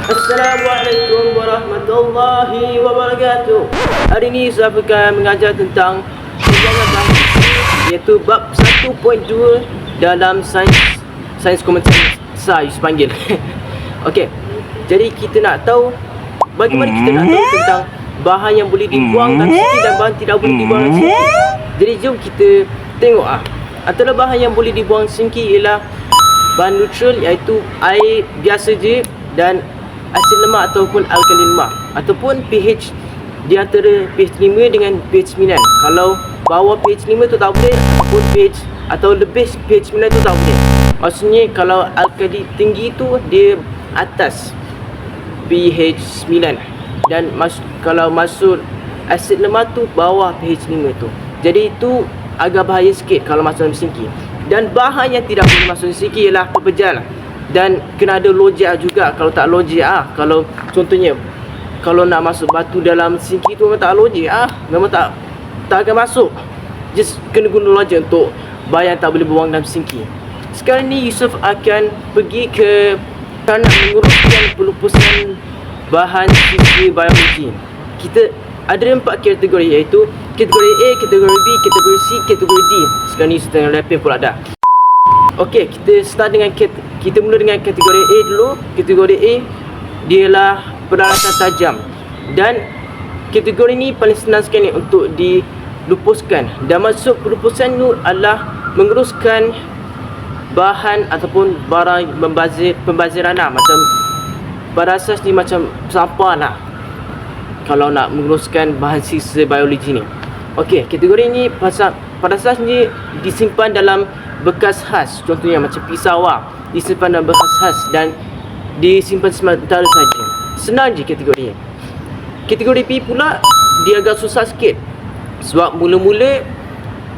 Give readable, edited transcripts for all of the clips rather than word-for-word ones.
Assalamualaikum warahmatullahi wabarakatuh. Hari ini saya akan mengajar tentang penjagaan bahasa, iaitu bab 1.2 dalam sains komunikasi saya panggil. Okey. Jadi kita nak tahu bagaimana kita nak tahu tentang bahan yang boleh dibuang dalam siki dan bahan tidak boleh dibuang dalam siki. Jadi jom kita tengok antara bahan yang boleh dibuang siki ialah bahan neutral, iaitu air biasa je, dan asid lemak ataupun alkali lemak, ataupun pH di antara pH 5 dengan pH 9. Kalau bawah pH 5 tu tak boleh, ataupun pH atau lebih pH 9 tu tak boleh. Maksudnya kalau alkali tinggi tu dia atas pH 9, dan kalau masuk asid lemak tu bawah pH 5 tu. Jadi itu agak bahaya sikit kalau masuk dalam sinki. Dan bahan yang tidak boleh masuk dalam sinki ialah pepejal. Dan kena ada logik juga. Kalau tak logik kalau contohnya kalau nak masuk batu dalam sinki tu memang tak logik memang tak akan masuk. Just kena guna logik untuk bahan tak boleh buang dalam sinki. Sekarang ni Yusuf akan pergi ke nak menguruskan pelupusan bahan sinki biologi. Kita ada 4 kategori, iaitu kategori A, kategori B, kategori C, kategori D. Sekarang ni setengah lepin pula dah. Okey, kita mula dengan kategori A dulu. Kategori A dialah peralatan tajam, dan kategori ni paling senang sekali untuk dilupuskan. Dan maksud pelupusan tu adalah menguruskan bahan ataupun barang pembaziran macam pada asas ni macam sampah kalau nak menguruskan bahan sisa biologi ni. Okey, kategori ni pada asas ni disimpan dalam bekas khas. Contohnya macam pisau disimpan dalam bekas khas dan disimpan sementara saja. Senang je kategori ni. Kategori B pula dia agak susah sikit, sebab mula-mula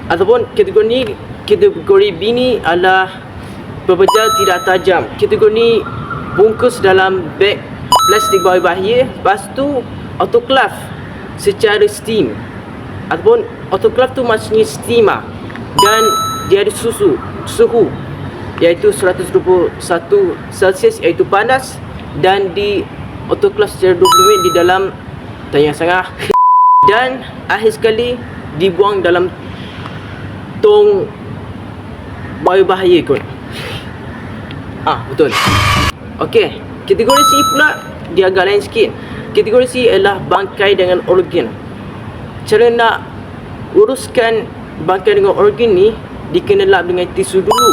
ataupun kategori B ni adalah pepejal tidak tajam. Kategori ni bungkus dalam beg plastik bahaya. Lepas tu autoclave secara steam, ataupun autoclave tu maksudnya steam dan dia ada suhu iaitu 121 Celsius, iaitu panas, dan di autoclave secara 20 minit di dalam tanya sangat. Dan akhir sekali dibuang dalam tong bahaya kot. Betul. Okey, kategori C pula dia agak lain sikit. Kategori C ialah bangkai dengan organ. Cara nak uruskan bangkai dengan organ ni, dikena lap dengan tisu dulu.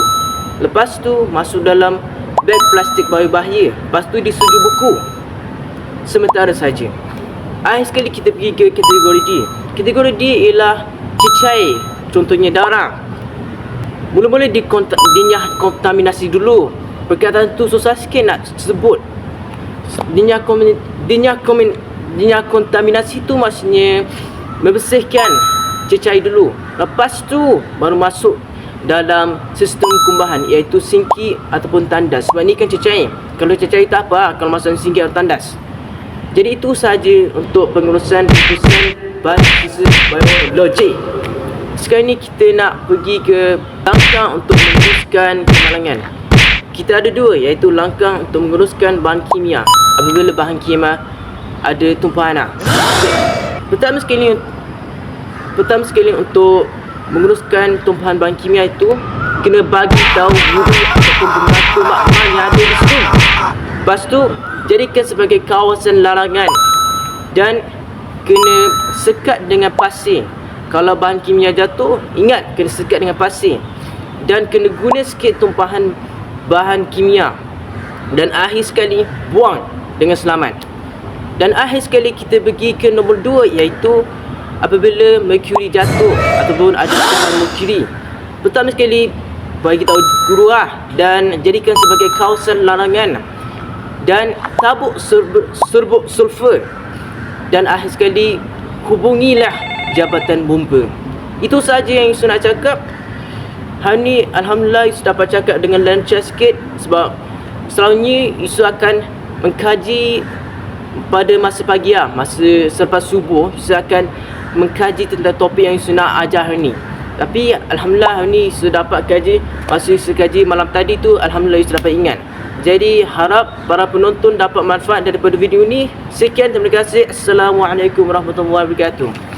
Lepas tu masuk dalam beg plastik bahaya. Lepas tu disuju beku sementara saja. Akhir sekali kita pergi ke kategori D. Kategori D ialah cecair, contohnya darah. Mula-mula dinyah kontaminasi dulu. Perkataan tu susah sikit nak sebut. Dinyah kontaminasi tu maksudnya membersihkan cecair dulu. Lepas tu baru masuk dalam sistem kumbahan, iaitu sinki ataupun tandas. Sebab ni kan cecair. Kalau cecair tak apa kalau masuk sinki atau tandas. Jadi itu sahaja untuk pengurusan bahan sisa biologi. Sekarang ni kita nak pergi ke langkah untuk menguruskan kemalangan. Kita ada dua, iaitu langkah untuk menguruskan bahan kimia apabila bahan kimia ada tumpahan. Pertama sekali untuk menguruskan tumpahan bahan kimia itu, kena bagi tahu guru ataupun pembantu makmal yang ada di situ. Lepas tu jadikan sebagai kawasan larangan dan kena sekat dengan pasir. Kalau bahan kimia jatuh, ingat kena sekat dengan pasir, dan kena guna sikit tumpahan bahan kimia. Dan akhir sekali buang dengan selamat. Dan akhir sekali kita pergi ke nombor 2, iaitu apabila merkuri jatuh ataupun ada tumpahan merkuri. Pertama sekali bagi tahu guru dan jadikan sebagai kawasan larangan, dan tabuk serbuk sulfur. Dan akhir sekali hubungilah jabatan bomba. Itu saja yang saya nak cakap. Hari ni alhamdulillah Yusuf dapat cakap dengan lancar sikit, sebab selalunya Yusuf akan mengkaji pada masa pagi masa selepas subuh. Yusuf akan mengkaji tentang topik yang Yusuf nak ajar hari ni. Tapi alhamdulillah hari ni Yusuf dapat kaji. Masa Yusuf kaji malam tadi tu, alhamdulillah Yusuf dapat ingat. Jadi harap para penonton dapat manfaat daripada video ni. Sekian, terima kasih. Assalamualaikum warahmatullahi wabarakatuh.